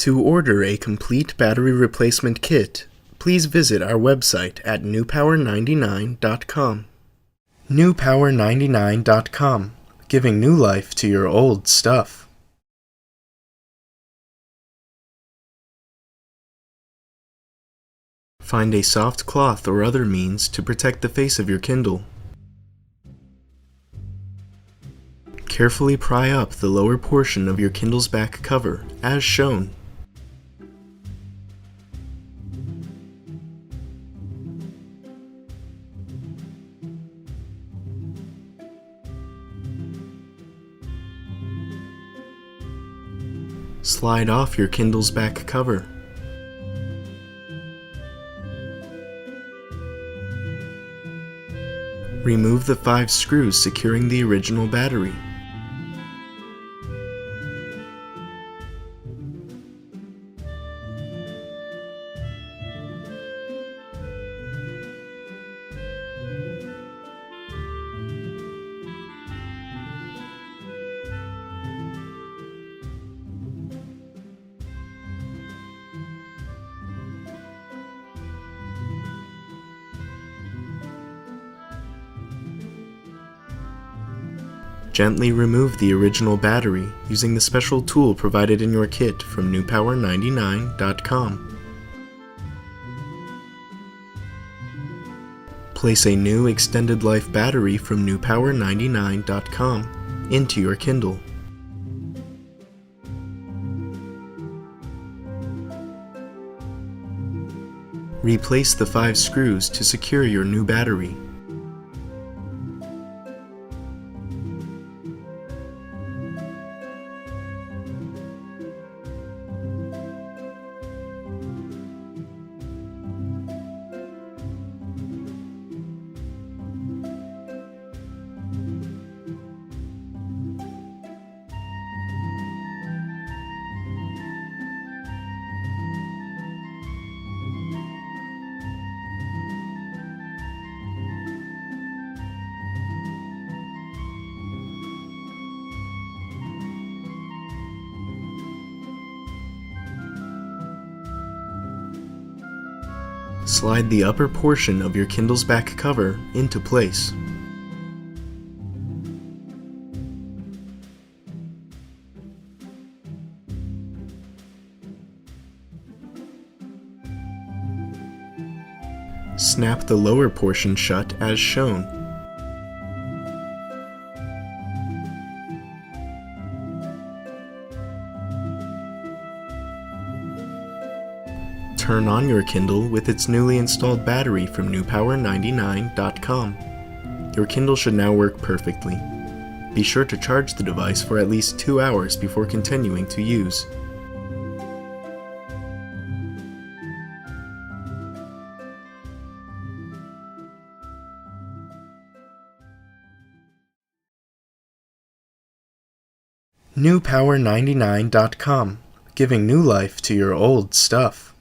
To order a complete battery replacement kit, please visit our website at newpower99.com. newpower99.com, giving new life to your old stuff. Find a soft cloth or other means to protect the face of your Kindle. Carefully pry up the lower portion of your Kindle's back cover, as shown. Slide off your Kindle's back cover. Remove the 5 screws securing the original battery. Gently remove the original battery using the special tool provided in your kit from newpower99.com. Place a new extended life battery from newpower99.com into your Kindle. Replace the 5 screws to secure your new battery. Slide the upper portion of your Kindle's back cover into place. Snap the lower portion shut as shown. Turn on your Kindle with its newly installed battery from newpower99.com. Your Kindle should now work perfectly. Be sure to charge the device for at least 2 hours before continuing to use. newpower99.com, giving new life to your old stuff.